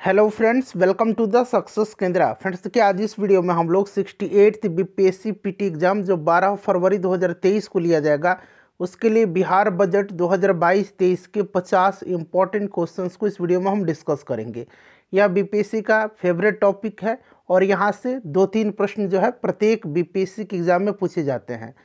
Hello friends, welcome to the success Kendra. Friends देखिए, आज इस वीडियो में हम लोग 68th बीपीएससी पीटी एग्जाम जो 12 फरवरी 2023 को लिया जाएगा, उसके लिए बिहार बजट 2022-23 के 50 इंपॉर्टेंट क्वेश्चंस को इस वीडियो में हम डिस्कस करेंगे। यह बीपीएससी का फेवरेट टॉपिक है और यहाँ से 2-3 प्रश्न जो है प्रत्येक बीपीएससी के एग्जाम में पूछे जाते हैं।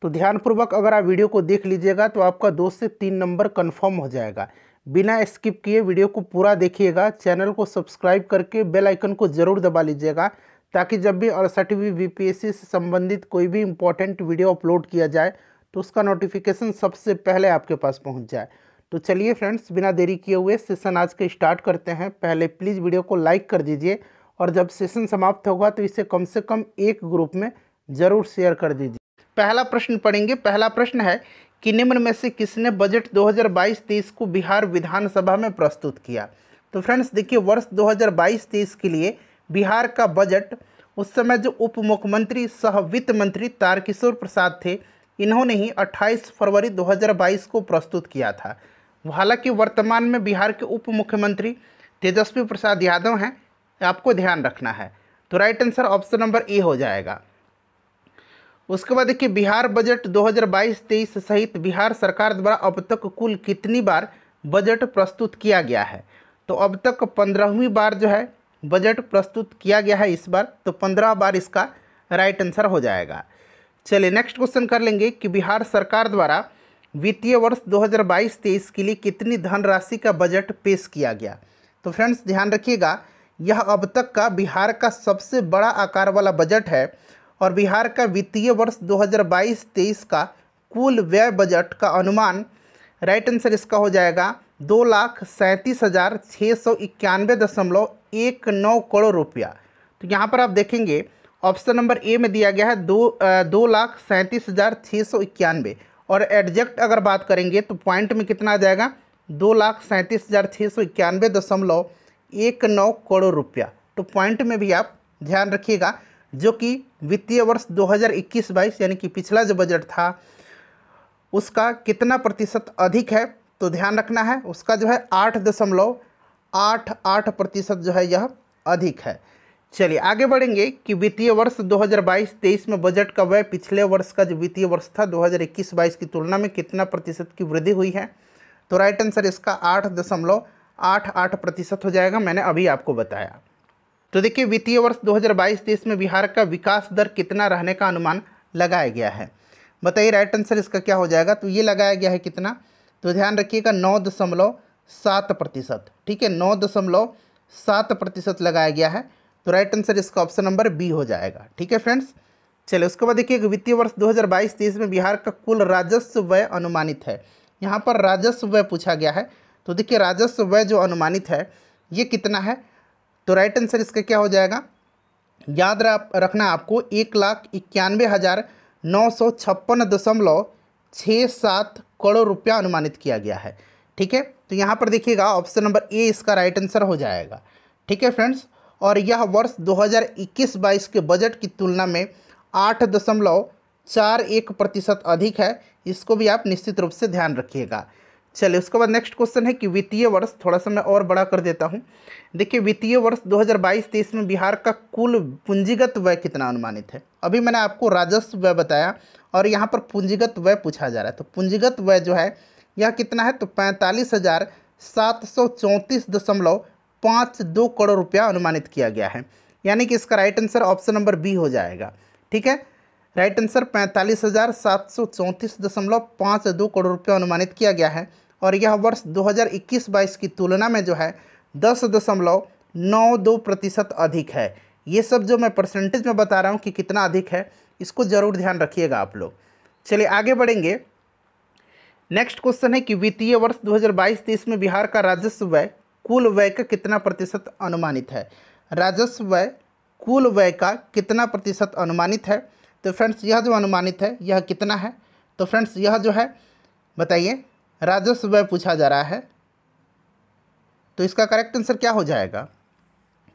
तो ध्यानपूर्वक अगर आप वीडियो को देख लीजिएगा तो आपका 2 से 3 नंबर कन्फर्म हो जाएगा। बिना स्किप किए वीडियो को पूरा देखिएगा। चैनल को सब्सक्राइब करके बेल आइकन को ज़रूर दबा लीजिएगा, ताकि जब भी 68वीं बीपीएससी से संबंधित कोई भी इम्पोर्टेंट वीडियो अपलोड किया जाए तो उसका नोटिफिकेशन सबसे पहले आपके पास पहुंच जाए। तो चलिए फ्रेंड्स, बिना देरी किए हुए सेशन आज के स्टार्ट करते हैं। पहले प्लीज़ वीडियो को लाइक कर दीजिए और जब सेशन समाप्त होगा तो इसे कम से कम एक ग्रुप में ज़रूर शेयर कर दीजिए। पहला प्रश्न पढ़ेंगे। पहला प्रश्न है कि निम्न में से किसने बजट 2022-23 को बिहार विधानसभा में प्रस्तुत किया। तो फ्रेंड्स देखिए, वर्ष 2022-23 के लिए बिहार का बजट उस समय जो उप मुख्यमंत्री सह वित्त मंत्री तारकिशोर प्रसाद थे, इन्होंने ही 28 फरवरी 2022 को प्रस्तुत किया था। हालांकि वर्तमान में बिहार के उप मुख्यमंत्री तेजस्वी प्रसाद यादव हैं, आपको ध्यान रखना है। तो right answer option number A हो जाएगा। उसके बाद देखिए, बिहार बजट 2022-23 सहित बिहार सरकार द्वारा अब तक कुल कितनी बार बजट प्रस्तुत किया गया है। तो अब तक 15वीं बार जो है बजट प्रस्तुत किया गया है इस बार, तो 15 बार इसका राइट आंसर हो जाएगा। चलिए नेक्स्ट क्वेश्चन कर लेंगे कि बिहार सरकार द्वारा वित्तीय वर्ष 2022-23 के लिए कितनी धनराशि का बजट पेश किया गया। तो फ्रेंड्स ध्यान रखिएगा, यह अब तक का बिहार का सबसे बड़ा आकार वाला बजट है और बिहार का वित्तीय वर्ष 2022-23 का कुल व्यय बजट का अनुमान, राइट आंसर इसका हो जाएगा 2,37,691.19 करोड़ रुपया। तो यहाँ पर आप देखेंगे ऑप्शन नंबर ए में दिया गया है 2,37,691 और एडजेक्ट अगर बात करेंगे तो पॉइंट में कितना आ जाएगा 2,37,691.19 करोड़ रुपया। तो पॉइंट में भी आप ध्यान रखिएगा, जो कि वित्तीय वर्ष 2021-22 यानी कि पिछला जो बजट था उसका कितना प्रतिशत अधिक है। तो ध्यान रखना है, उसका जो है 8.88% जो है यह अधिक है। चलिए आगे बढ़ेंगे कि वित्तीय वर्ष 2022-23 में बजट का व्यय पिछले वर्ष का जो वित्तीय वर्ष था 2021-22 की तुलना में कितना प्रतिशत की वृद्धि हुई है। तो राइट आंसर इसका 8.88% हो जाएगा, मैंने अभी आपको बताया। तो देखिए, वित्तीय वर्ष 2022-23 में बिहार का विकास दर कितना रहने का अनुमान लगाया गया है। बताइए राइट आंसर इसका क्या हो जाएगा। तो ये लगाया गया है कितना, तो ध्यान रखिएगा 9.7%। ठीक है, 9.7% लगाया गया है। तो राइट आंसर इसका ऑप्शन नंबर बी हो जाएगा। ठीक है फ्रेंड्स, चलिए उसके बाद देखिए, वित्तीय वर्ष 2022-23 में बिहार का कुल राजस्व व्यय अनुमानित है। यहाँ पर राजस्व व्यय पूछा गया है। तो देखिए, राजस्व व्यय जो अनुमानित है ये कितना है। तो राइट आंसर इसका क्या हो जाएगा, याद रखना आपको 1,91,956.67 करोड़ रुपया अनुमानित किया गया है। ठीक है, तो यहाँ पर देखिएगा ऑप्शन नंबर ए इसका राइट आंसर हो जाएगा। ठीक है फ्रेंड्स, और यह वर्ष 2021-22 के बजट की तुलना में 8.41% अधिक है। इसको भी आप निश्चित रूप से ध्यान रखिएगा। चलिए उसके बाद नेक्स्ट क्वेश्चन है कि वित्तीय वर्ष, थोड़ा सा मैं और बड़ा कर देता हूं। देखिए, वित्तीय वर्ष 2022-23 में बिहार का कुल पूंजीगत व्यय कितना अनुमानित है। अभी मैंने आपको राजस्व व्यय बताया और यहाँ पर पूंजीगत व्यय पूछा जा रहा है। तो पूंजीगत व्यय जो है यह कितना है, तो 45,734.52 करोड़ रुपया अनुमानित किया गया है। यानी कि इसका right answer option number B हो जाएगा। ठीक है, राइट आंसर 45,734.52 करोड़ रुपया अनुमानित किया गया है और यह वर्ष 2021-22 की तुलना में जो है 10.92% अधिक है। ये सब जो मैं परसेंटेज में बता रहा हूँ कि कितना अधिक है, इसको ज़रूर ध्यान रखिएगा आप लोग। चलिए आगे बढ़ेंगे। नेक्स्ट क्वेश्चन है कि वित्तीय वर्ष 2022-23 में बिहार का राजस्व व्यय कुल व्यय का कितना प्रतिशत अनुमानित है। राजस्व व्यय कुल व्यय का कितना प्रतिशत अनुमानित है। तो फ्रेंड्स यह जो अनुमानित है यह कितना है। तो फ्रेंड्स यह जो है बताइए, राजस्व व्यय पूछा जा रहा है, तो इसका करेक्ट आंसर क्या हो जाएगा।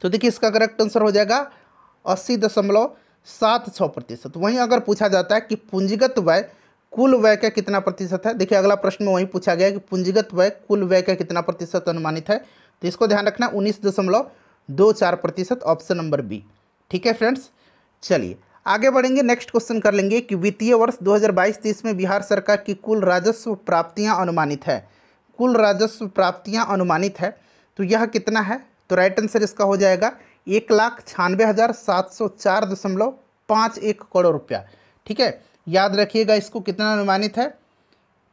तो देखिए, इसका करेक्ट आंसर हो जाएगा 80.76%। वहीं अगर पूछा जाता है कि पूंजीगत व्यय कुल व्यय का कितना प्रतिशत है, देखिए अगला प्रश्न में वही पूछा गया है कि पूंजीगत व्यय कुल व्यय का कितना प्रतिशत अनुमानित है। तो इसको ध्यान रखना 19.24%, ऑप्शन नंबर बी। ठीक है फ्रेंड्स, चलिए आगे बढ़ेंगे। नेक्स्ट क्वेश्चन कर लेंगे कि वित्तीय वर्ष 2022-23 में बिहार सरकार की कुल राजस्व प्राप्तियां अनुमानित है। कुल राजस्व प्राप्तियां अनुमानित है तो यह कितना है? तो राइट आंसर इसका हो जाएगा 1,96,704.51 करोड़ रुपया। ठीक है, याद रखिएगा इसको, कितना अनुमानित है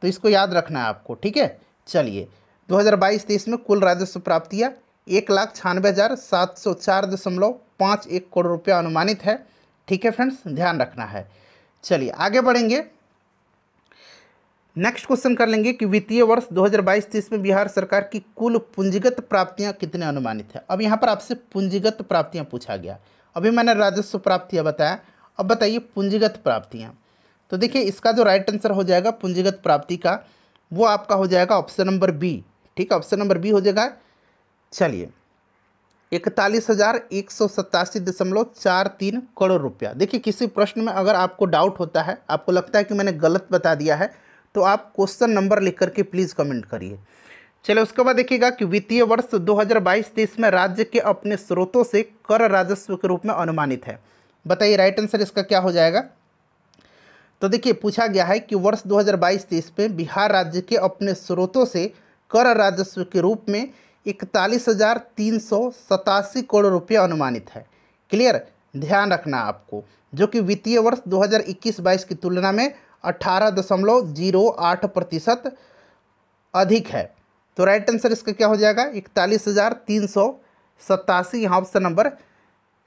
तो इसको याद रखना है आपको। ठीक है, चलिए 2022-23 में कुल राजस्व प्राप्तियां 1,96,704.51 करोड़ रुपया अनुमानित है। ठीक है फ्रेंड्स, ध्यान रखना है। चलिए आगे बढ़ेंगे। नेक्स्ट क्वेश्चन कर लेंगे कि वित्तीय वर्ष 2022-23 में बिहार सरकार की कुल पूंजीगत प्राप्तियां कितने अनुमानित है। अब यहाँ पर आपसे पूंजीगत प्राप्तियां पूछा गया। अभी मैंने राजस्व प्राप्तियां बताया, अब बताइए पूंजीगत प्राप्तियां। तो देखिए इसका जो राइट आंसर हो जाएगा पूंजीगत प्राप्ति का, वो आपका हो जाएगा ऑप्शन नंबर बी। ठीक है, ऑप्शन नंबर बी हो जाएगा। चलिए 41,187.43 करोड़ रुपया। देखिए किसी प्रश्न में अगर आपको डाउट होता है, आपको लगता है कि मैंने गलत बता दिया है, तो आप क्वेश्चन नंबर लिख करके प्लीज़ कमेंट करिए। चलिए उसके बाद देखिएगा कि वित्तीय वर्ष 2022-23 में राज्य के अपने स्रोतों से कर राजस्व के रूप में अनुमानित है। बताइए राइट आंसर इसका क्या हो जाएगा। तो देखिए पूछा गया है कि वर्ष 2022-23 में बिहार राज्य के अपने स्रोतों से कर राजस्व के रूप में 41,387 करोड़ रुपये अनुमानित है। क्लियर, ध्यान रखना आपको, जो कि वित्तीय वर्ष 2021-22 की तुलना में 18.08% अधिक है। तो राइट आंसर इसका क्या हो जाएगा 41,387, यहाँ ऑप्शन नंबर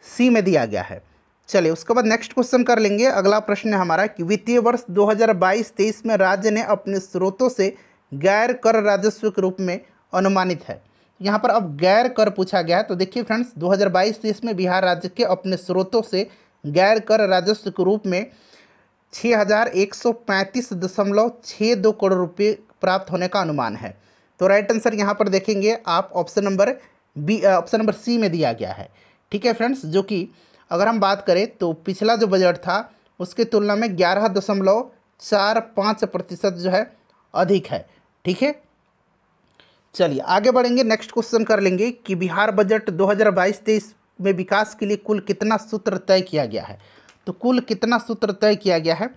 सी में दिया गया है। चलिए उसके बाद नेक्स्ट क्वेश्चन कर लेंगे। अगला प्रश्न है हमारा कि वित्तीय वर्ष 2022-23 में राज्य ने अपने स्रोतों से गैर कर राजस्व के रूप में अनुमानित है। यहाँ पर अब गैर कर पूछा गया है। तो देखिए फ्रेंड्स 2022-23 में बिहार राज्य के अपने स्रोतों से गैर कर राजस्व के रूप में 6,135.62 करोड़ रुपये प्राप्त होने का अनुमान है। तो राइट आंसर यहाँ पर देखेंगे आप option number B, option number C में दिया गया है। ठीक है फ्रेंड्स, जो कि अगर हम बात करें तो पिछला जो बजट था उसकी तुलना में 11.45% जो है अधिक है। ठीक है, चलिए आगे बढ़ेंगे। नेक्स्ट क्वेश्चन कर लेंगे कि बिहार बजट 2022-23 में विकास के लिए कुल कितना सूत्र तय किया गया है। तो कुल कितना सूत्र तय किया गया है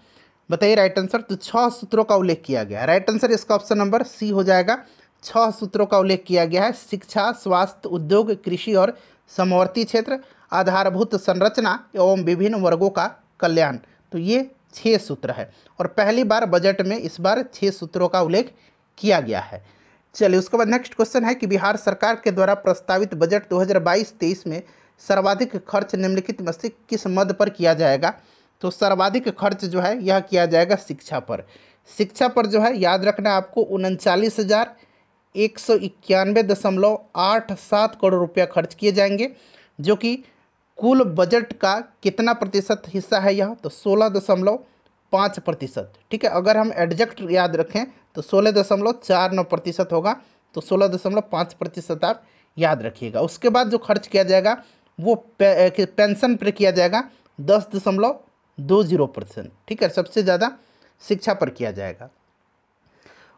बताइए राइट आंसर। तो 6 सूत्रों का उल्लेख किया गया है। राइट आंसर इसका ऑप्शन नंबर सी हो जाएगा। 6 सूत्रों का उल्लेख किया गया है। शिक्षा, स्वास्थ्य, उद्योग, कृषि और समवर्ती क्षेत्र, आधारभूत संरचना एवं विभिन्न वर्गों का कल्याण। तो ये 6 सूत्र है और पहली बार बजट में इस बार 6 सूत्रों का उल्लेख किया गया है। चलिए उसके बाद नेक्स्ट क्वेश्चन है कि बिहार सरकार के द्वारा प्रस्तावित बजट 2022-23 में सर्वाधिक खर्च निम्नलिखित में से किस मद पर किया जाएगा। तो सर्वाधिक खर्च जो है यह किया जाएगा शिक्षा पर। शिक्षा पर जो है याद रखना आपको 39,191.87 करोड़ रुपया खर्च किए जाएंगे, जो कि कुल बजट का कितना प्रतिशत हिस्सा है यह, तो 16.5%। ठीक है, अगर हम एडजस्ट याद रखें तो 16.49% होगा, तो 16.5% आप याद रखिएगा। उसके बाद जो खर्च किया जाएगा वो पेंशन पर किया जाएगा 10.20%। ठीक है, सबसे ज़्यादा शिक्षा पर किया जाएगा।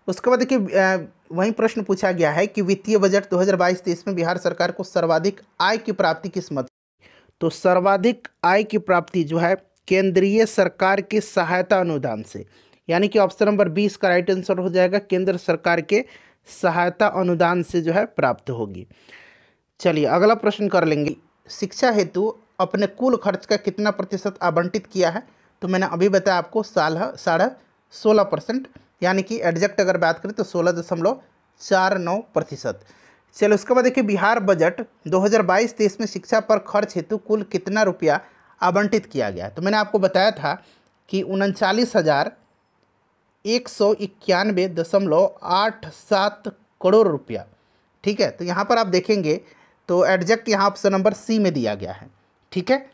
उसके बाद देखिए वहीं प्रश्न पूछा गया है कि वित्तीय बजट 2022-23 में बिहार सरकार को सर्वाधिक आय की प्राप्ति किस मद। तो सर्वाधिक आय की प्राप्ति जो है केंद्रीय सरकार के सहायता अनुदान से, यानी कि ऑप्शन नंबर 20 का राइट आंसर हो जाएगा केंद्र सरकार के सहायता अनुदान से जो है प्राप्त होगी। चलिए अगला प्रश्न कर लेंगे। शिक्षा हेतु अपने कुल खर्च का कितना प्रतिशत आवंटित किया है। तो मैंने अभी बताया आपको 16.5%, यानी कि एडजस्ट अगर बात करें तो 16.49%। चलो उसके बाद देखिए बिहार बजट 2022-23 में शिक्षा पर खर्च हेतु कुल कितना रुपया आवंटित किया गया। तो मैंने आपको बताया था कि 39,191.87 करोड़ रुपया। ठीक है, तो यहाँ पर आप देखेंगे तो एडजस्ट यहाँ ऑप्शन नंबर सी में दिया गया है। ठीक है,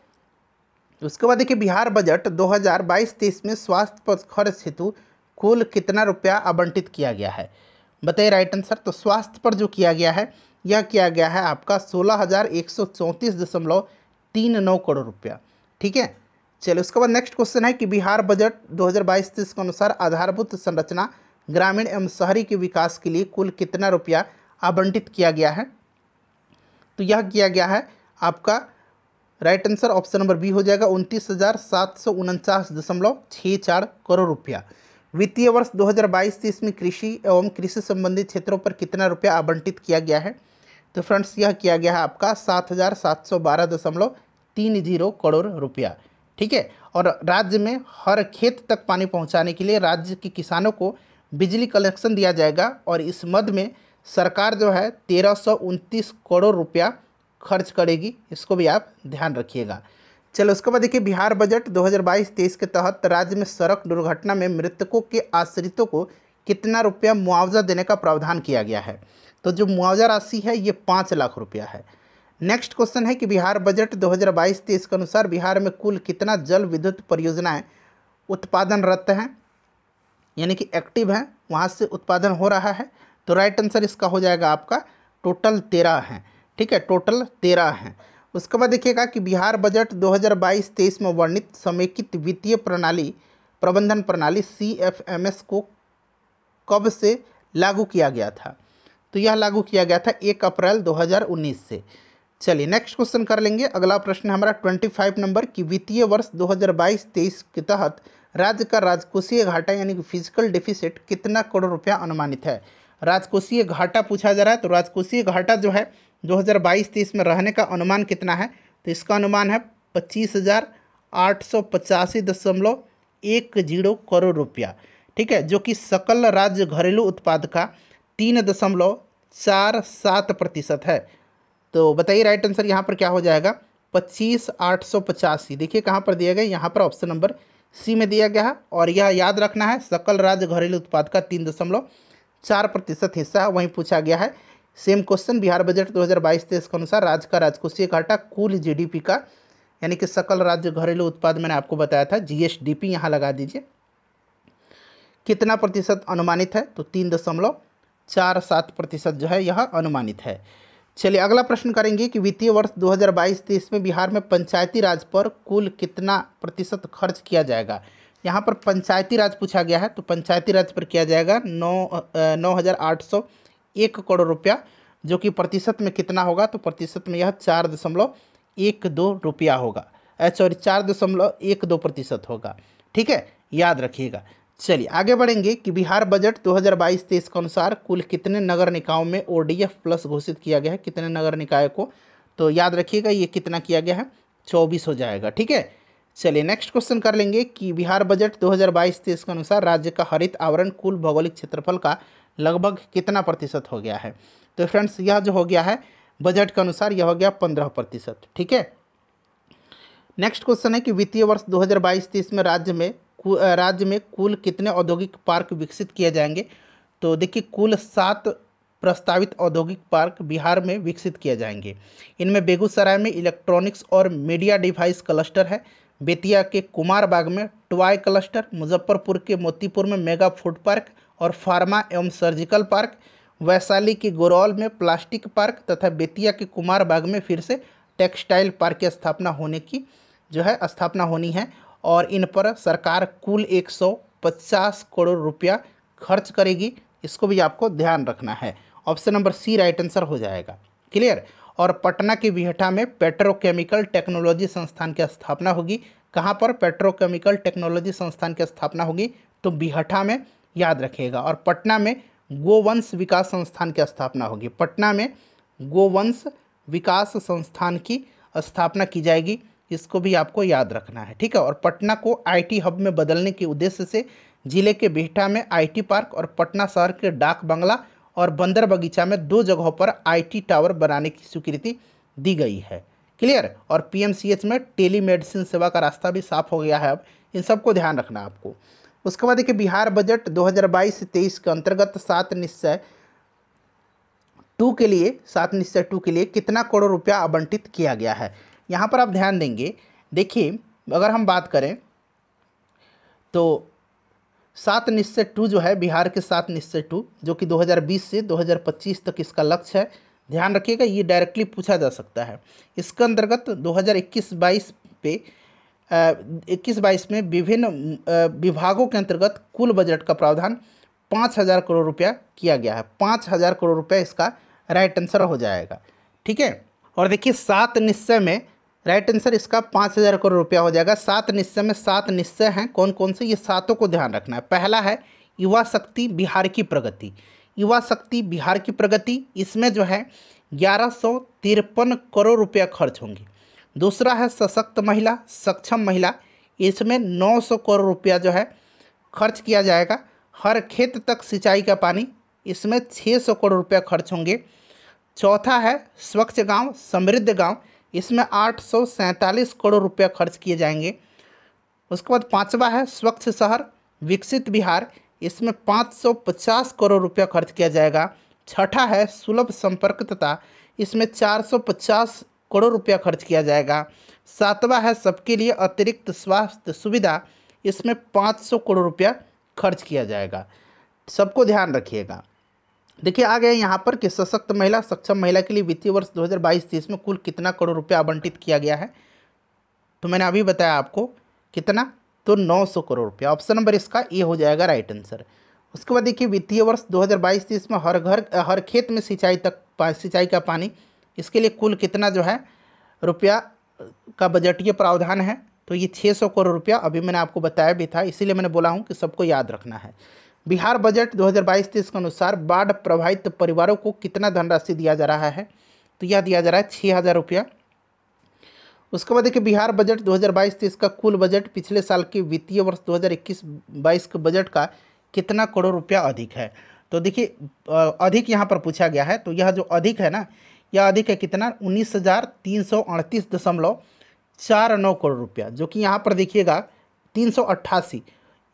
उसके बाद देखिए बिहार बजट 2022-23 में स्वास्थ्य पर खर्च हेतु कुल कितना रुपया आवंटित किया गया है। बताइए राइट आंसर। तो स्वास्थ्य पर जो किया गया है यह किया गया है आपका 16,134.39 करोड़ रुपया। ठीक है, चलिए उसके बाद नेक्स्ट क्वेश्चन है कि बिहार बजट 2022-23 के अनुसार आधारभूत संरचना ग्रामीण एवं शहरी के विकास के लिए कुल कितना रुपया आवंटित किया गया है। तो यह किया गया है आपका right answer option number B हो जाएगा 29,749.64 करोड़ रुपया। वित्तीय वर्ष 2022-23 में कृषि एवं कृषि संबंधी क्षेत्रों पर कितना रुपया आवंटित किया गया है? तो फ्रेंड्स यह किया गया है आपका 7,712.30 करोड़ रुपया। ठीक है, और राज्य में हर खेत तक पानी पहुंचाने के लिए राज्य के किसानों को बिजली कनेक्शन दिया जाएगा और इस मद में सरकार जो है 1,329 करोड़ रुपया खर्च करेगी। इसको भी आप ध्यान रखिएगा। चलो उसके बाद देखिए, बिहार बजट 2022-23 के तहत राज्य में सड़क दुर्घटना में मृतकों के आश्रितों को कितना रुपया मुआवजा देने का प्रावधान किया गया है? तो जो मुआवजा राशि है ये 5 लाख रुपया है। नेक्स्ट क्वेश्चन है कि बिहार बजट 2022-23 के अनुसार बिहार में कुल कितना जल विद्युत परियोजनाएं उत्पादनरत हैं, यानी कि एक्टिव हैं, वहाँ से उत्पादन हो रहा है? तो राइट आंसर इसका हो जाएगा आपका टोटल 13 हैं। ठीक है, टोटल 13 हैं। उसके बाद देखिएगा कि बिहार बजट 2022-23 में वर्णित समेकित वित्तीय प्रणाली प्रबंधन प्रणाली CFMS को कब से लागू किया गया था? तो यह लागू किया गया था 1 अप्रैल 2019 से। चलिए नेक्स्ट क्वेश्चन कर लेंगे। अगला प्रश्न हमारा 25 नंबर की वित्तीय वर्ष 2022-23 के तहत राज्य का राजकोषीय घाटा यानी कि फिजिकल डेफिसिट कितना करोड़ रुपया अनुमानित है? राजकोषीय घाटा पूछा जा रहा है। तो राजकोषीय घाटा जो है 2022-23 में रहने का अनुमान कितना है? तो इसका अनुमान है 25,885.10 करोड़ रुपया। ठीक है, जो कि सकल राज्य घरेलू उत्पाद का 3.47% है। तो बताइए राइट आंसर यहाँ पर क्या हो जाएगा? 25,885। देखिए कहाँ पर दिया गया, यहाँ पर ऑप्शन नंबर सी में दिया गया है। और यह याद रखना है सकल राज्य घरेलू उत्पाद का 3.4% हिस्सा है, वहीं पूछा गया है। सेम क्वेश्चन बिहार बजट 2022-23 के अनुसार राज्य का राजकोषीय घाटा कुल GDP का यानी कि सकल राज्य घरेलू उत्पाद मैंने आपको बताया था GSDP, यहाँ लगा दीजिए, कितना प्रतिशत अनुमानित है? तो 3.47% जो है यह अनुमानित है। चलिए अगला प्रश्न करेंगे कि वित्तीय वर्ष 2022-23 में बिहार में पंचायती राज पर कुल कितना प्रतिशत खर्च किया जाएगा? यहाँ पर पंचायती राज पूछा गया है। तो पंचायती राज पर किया जाएगा 9,801 करोड़ रुपया, जो कि प्रतिशत में कितना होगा? तो प्रतिशत में यह 4.12 रुपया होगा, 4.12% होगा। ठीक है, याद रखिएगा। चलिए आगे बढ़ेंगे कि बिहार बजट 2022-23 के अनुसार कुल कितने नगर निकायों में ODF प्लस घोषित किया गया है? कितने नगर निकाय को? तो याद रखिएगा ये कितना किया गया है? 24 हो जाएगा। ठीक है, चलिए नेक्स्ट क्वेश्चन कर लेंगे कि बिहार बजट 2022-23 के अनुसार राज्य का हरित आवरण कुल भौगोलिक क्षेत्रफल का लगभग कितना प्रतिशत हो गया है? तो फ्रेंड्स यह जो हो गया है बजट के अनुसार यह हो गया 15%। ठीक है, नेक्स्ट क्वेश्चन है कि वित्तीय वर्ष 2022-23 में राज्य में कुल कितने औद्योगिक पार्क विकसित किए जाएंगे? तो देखिए कुल 7 प्रस्तावित औद्योगिक पार्क बिहार में विकसित किए जाएंगे। इनमें बेगूसराय में इलेक्ट्रॉनिक्स और मीडिया डिवाइस क्लस्टर है, बेतिया के कुमारबाग में टॉय क्लस्टर, मुजफ्फरपुर के मोतीपुर में मेगा फूड पार्क और फार्मा एवं सर्जिकल पार्क, वैशाली के गोरौल में प्लास्टिक पार्क तथा बेतिया के कुमारबाग में फिर से टेक्सटाइल पार्क की स्थापना होनी है और इन पर सरकार कुल 150 करोड़ रुपया खर्च करेगी। इसको भी आपको ध्यान रखना है। Option number C right answer हो जाएगा। क्लियर। और पटना के बिहटा में पेट्रोकेमिकल टेक्नोलॉजी संस्थान की स्थापना होगी। कहाँ पर पेट्रोकेमिकल टेक्नोलॉजी संस्थान की स्थापना होगी? तो बिहटा में, याद रखिएगा। और पटना में गोवंश विकास संस्थान की स्थापना होगी। पटना में गोवंश विकास संस्थान की स्थापना की जाएगी। इसको भी आपको याद रखना है। ठीक है। और पटना को IT हब में बदलने के उद्देश्य से जिले के बिहटा में IT पार्क और पटना शहर के डाक बंगला और बंदर बगीचा में 2 जगहों पर IT टावर बनाने की स्वीकृति दी गई है। क्लियर। और PMCH में टेलीमेडिसिन सेवा का रास्ता भी साफ हो गया है। अब इन सबको ध्यान रखना आपको। उसके बाद देखिए बिहार बजट 2022-23 के अंतर्गत 7 निश्चय 2 के लिए कितना करोड़ रुपया आवंटित किया गया है? यहाँ पर आप ध्यान देंगे। देखिए अगर हम बात करें तो 7 निश्चय 2 जो है, बिहार के 7 निश्चय 2 जो कि 2020 से 2025 तक इसका लक्ष्य है। ध्यान रखिएगा, ये डायरेक्टली पूछा जा सकता है। इसके अंतर्गत 2021-22 में विभिन्न विभागों के अंतर्गत कुल बजट का प्रावधान 5,000 करोड़ रुपया किया गया है। 5,000 करोड़ रुपया इसका राइट आंसर हो जाएगा। ठीक है। और देखिए 7 निश्चय में राइट आंसर इसका 5,000 करोड़ रुपया हो जाएगा। 7 निश्चय में 7 निश्चय हैं, कौन कौन से, ये सातों को ध्यान रखना है। पहला है युवा शक्ति बिहार की प्रगति, युवा शक्ति बिहार की प्रगति, इसमें जो है 1153 करोड़ रुपया खर्च होंगे। दूसरा है सशक्त महिला सक्षम महिला, इसमें 900 करोड़ रुपया जो है खर्च किया जाएगा। हर खेत तक सिंचाई का पानी, इसमें 600 करोड़ रुपया खर्च होंगे। चौथा है स्वच्छ गांव समृद्ध गांव, इसमें 847 करोड़ रुपया खर्च किए जाएंगे। उसके बाद पांचवा है स्वच्छ शहर विकसित बिहार, इसमें 550 करोड़ रुपया खर्च किया जाएगा। छठा है सुलभ संपर्कता, इसमें 450 करोड़ रुपया खर्च किया जाएगा। सातवां है सबके लिए अतिरिक्त स्वास्थ्य सुविधा, इसमें 500 करोड़ रुपया खर्च किया जाएगा। सबको ध्यान रखिएगा। देखिए आ गए यहाँ पर कि सशक्त महिला सक्षम महिला के लिए वित्तीय वर्ष 2022-23 में कुल कितना करोड़ रुपया आवंटित किया गया है। तो मैंने अभी बताया आपको कितना, तो 900 करोड़ रुपया। ऑप्शन नंबर इसका ए हो जाएगा राइट आंसर। उसके बाद देखिए वित्तीय वर्ष 2022-23 में हर खेत में सिंचाई का पानी, इसके लिए कुल कितना जो है रुपया का बजटीय प्रावधान है। तो ये 600 करोड़ रुपया अभी मैंने आपको बताया भी था, इसीलिए मैंने बोला हूँ कि सबको याद रखना है। बिहार बजट 2022-23 के अनुसार बाढ़ प्रभावित परिवारों को कितना धनराशि दिया जा रहा है, तो यह दिया जा रहा है 6,000 रुपया। उसके बाद देखिए बिहार बजट 2022-23 का कुल बजट पिछले साल के वित्तीय वर्ष 2021-22 के बजट का कितना करोड़ रुपया अधिक है। तो देखिए अधिक यहाँ पर पूछा गया है, तो यह जो अधिक है ना, यह अधिक है कितना, 19,338.49 करोड़ रुपया, जो कि यहाँ पर देखिएगा 388,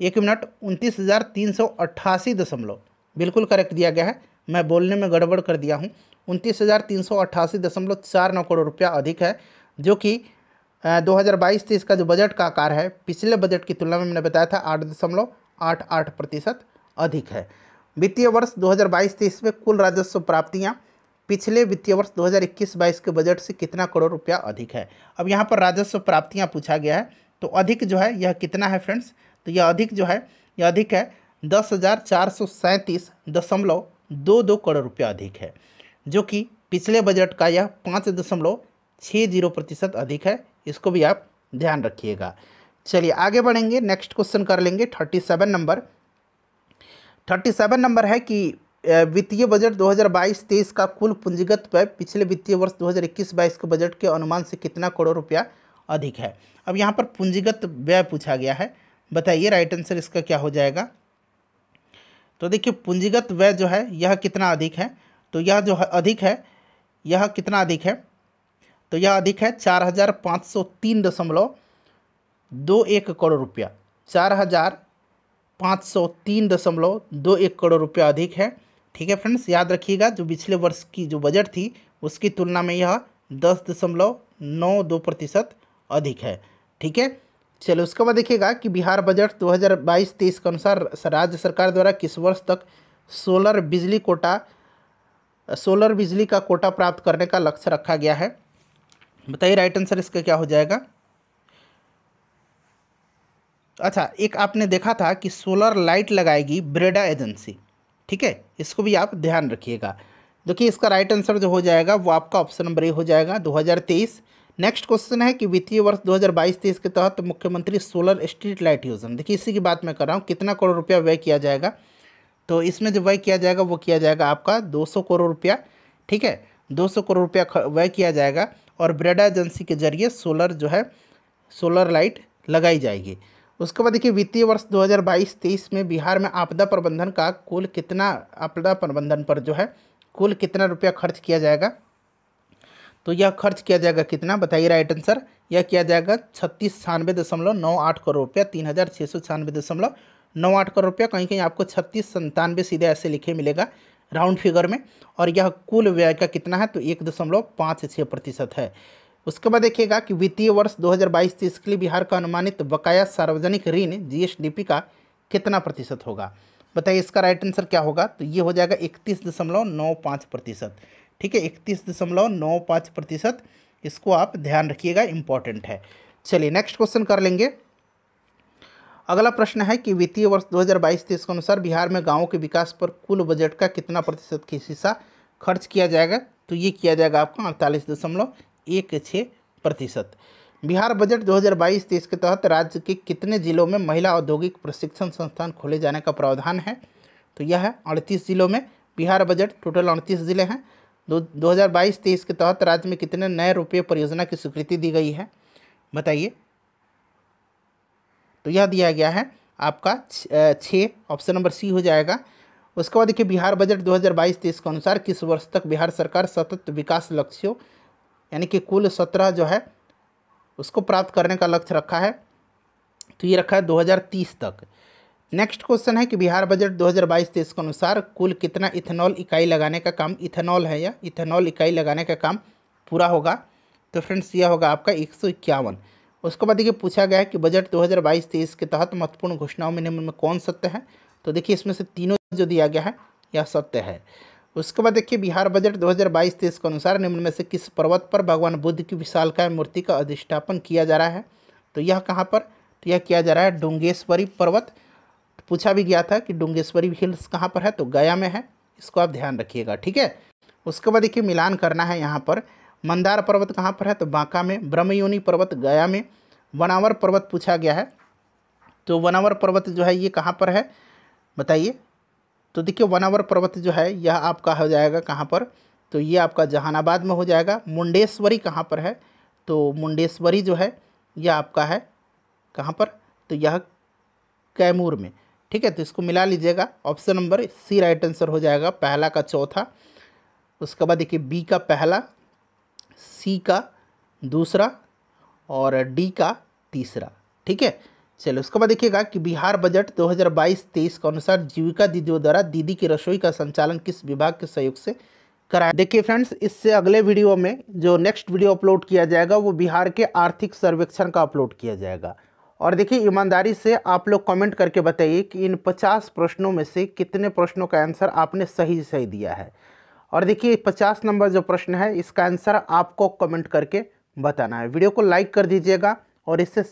29,388 बिल्कुल करेक्ट दिया गया है। मैं बोलने में गड़बड़ कर दिया हूँ, 29,388.49 करोड़ रुपया अधिक है, जो कि 2022-23 का जो बजट का आकार है पिछले बजट की तुलना में मैंने बताया था 8.88% अधिक है। वित्तीय वर्ष 2022-23 में कुल राजस्व प्राप्तियाँ पिछले वित्तीय वर्ष 2021-22 के बजट से कितना करोड़ रुपया अधिक है। अब यहाँ पर राजस्व प्राप्तियाँ पूछा गया है, तो अधिक जो है यह कितना है फ्रेंड्स, तो यह अधिक जो है यह अधिक है 10,437.22 करोड़ रुपया अधिक है, जो कि पिछले बजट का यह 5.60% अधिक है। इसको भी आप ध्यान रखिएगा। चलिए आगे बढ़ेंगे, नेक्स्ट क्वेश्चन कर लेंगे 37 नंबर। 37 नंबर है कि वित्तीय बजट 2022-23 का कुल पूंजीगत व्यय पिछले वित्तीय वर्ष 2021-22 के बजट के अनुमान से कितना करोड़ रुपया अधिक है। अब यहाँ पर पूंजीगत व्यय पूछा गया है, बताइए राइट आंसर इसका क्या हो जाएगा। तो देखिए पूंजीगत व्यय जो है यह कितना अधिक है, तो यह जो है अधिक है, यह कितना अधिक है, तो यह अधिक है 4,503.21 करोड़ रुपया, 4,503.21 करोड़ रुपया अधिक है। ठीक है फ्रेंड्स, याद रखिएगा जो पिछले वर्ष की जो बजट थी उसकी तुलना में यह 10.92% अधिक है। ठीक है, चलो उसके बाद देखिएगा कि बिहार बजट 2022-23 के अनुसार राज्य सरकार द्वारा किस वर्ष तक सोलर बिजली का कोटा प्राप्त करने का लक्ष्य रखा गया है। बताइए राइट आंसर इसका क्या हो जाएगा। अच्छा, एक आपने देखा था कि सोलर लाइट लगाएगी ब्रेडा एजेंसी, ठीक है, इसको भी आप ध्यान रखिएगा। देखिए इसका राइट आंसर जो हो जाएगा वो आपका ऑप्शन नंबर ए हो जाएगा 2023। नेक्स्ट क्वेश्चन है कि वित्तीय वर्ष 2022-23 के तहत मुख्यमंत्री सोलर स्ट्रीट लाइट योजना, देखिए इसी की बात मैं कर रहा हूँ, कितना करोड़ रुपया व्यय किया जाएगा। तो इसमें जो व्यय किया जाएगा वो किया जाएगा आपका 200 करोड़ रुपया। ठीक है, 200 करोड़ रुपया व्यय किया जाएगा और ब्रेडा एजेंसी के जरिए सोलर लाइट लगाई जाएगी। उसके बाद देखिए वित्तीय वर्ष 2022-23 में बिहार में आपदा प्रबंधन पर जो है कुल कितना रुपया खर्च किया जाएगा। तो यह खर्च किया जाएगा कितना, बताइए राइट आंसर। यह किया जाएगा 3696.98 करोड़ रुपया, 3696.98 करोड़ रुपया। कहीं कहीं आपको 3697 सीधे ऐसे लिखे मिलेगा राउंड फिगर में, और यह कुल व्यय का कितना है, तो 1.56% है। उसके बाद देखिएगा कि वित्तीय वर्ष 2022-23 के लिए बिहार का अनुमानित बकाया सार्वजनिक ऋण GSDP का कितना प्रतिशत होगा। बताइए इसका राइट आंसर क्या होगा। तो ये हो जाएगा 31.95%। ठीक है, 31.95%। इसको आप ध्यान रखिएगा, इंपॉर्टेंट है। चलिए नेक्स्ट क्वेश्चन कर लेंगे। अगला प्रश्न है कि वित्तीय वर्ष 2022-23 के अनुसार बिहार में गाँवों के विकास पर कुल बजट का कितना प्रतिशत की हिस्सा खर्च किया जाएगा। तो ये किया जाएगा आपका 48.16%। बिहार बजट 2022-23 के तहत राज्य के कितने जिलों में महिला औद्योगिक प्रशिक्षण संस्थान खोले जाने का प्रावधान है? तो यह है 38 जिलों में। बिहार बजट टोटल 38 जिले हैं। 2022-23 के तहत राज्य में कितने नए रुपये परियोजना की स्वीकृति दी गई है, बताइए। तो यह दिया गया है आपका 6, ऑप्शन नंबर सी हो जाएगा। उसके बाद देखिए बिहार बजट 2022-23 के अनुसार किस वर्ष तक बिहार सरकार सतत विकास लक्ष्यों यानी कि कुल 17 जो है उसको प्राप्त करने का लक्ष्य रखा है? तो ये रखा है 2030 तक। नेक्स्ट क्वेश्चन है कि बिहार बजट 2022-23 के अनुसार कुल कितना इथेनॉल इकाई लगाने का काम, इथेनॉल है या इथेनॉल इकाई लगाने का काम पूरा होगा? तो फ्रेंड्स यह होगा आपका 151। उसके बाद देखिए पूछा गया है कि बजट 2022-23 के तहत महत्वपूर्ण घोषणाओं में निम्न में कौन सत्य है? तो देखिए इसमें से तीनों जो दिया गया है यह सत्य है। उसके बाद देखिए बिहार बजट 2022-23 के अनुसार निम्न में से किस पर्वत पर भगवान बुद्ध की विशालकाय मूर्ति का अधिष्ठापन किया जा रहा है? तो यह कहाँ पर? तो यह किया जा रहा है डुंगेश्वरी पर्वत। पूछा भी गया था कि डुंगेश्वरी हिल्स कहाँ पर है, तो गया में है, इसको आप ध्यान रखिएगा, ठीक है। उसके बाद देखिए मिलान करना है यहाँ पर। मंदार पर्वत कहाँ पर है? तो बांका में। ब्रह्मयोनी पर्वत गया में। वनावर पर्वत पूछा गया है, तो वनावर पर्वत जो है ये कहाँ पर है, बताइए। तो देखिए वनावर पर्वत जो है यह आपका हो जाएगा कहाँ पर? तो ये आपका जहानाबाद में हो जाएगा। मुंडेश्वरी कहाँ पर है? तो मुंडेश्वरी जो है यह आपका है कहाँ पर? तो यह कैमूर में, ठीक है। तो इसको मिला लीजिएगा, option number C right answer हो जाएगा, पहला का चौथा। उसके बाद देखिए बी का पहला, सी का दूसरा और डी का तीसरा, ठीक है। चलो उसके बाद देखिएगा कि बिहार बजट 2022-23 के अनुसार जीविका दीदियों द्वारा दीदी की रसोई का संचालन किस विभाग के सहयोग से कराया? देखिए फ्रेंड्स, इससे अगले वीडियो में जो नेक्स्ट वीडियो अपलोड किया जाएगा वो बिहार के आर्थिक सर्वेक्षण का अपलोड किया जाएगा। और देखिए ईमानदारी से आप लोग कमेंट करके बताइए कि इन 50 प्रश्नों में से कितने प्रश्नों का आंसर आपने सही सही दिया है। और देखिए 50 नंबर जो प्रश्न है इसका आंसर आपको कमेंट करके बताना है। वीडियो को लाइक कर दीजिएगा और इससे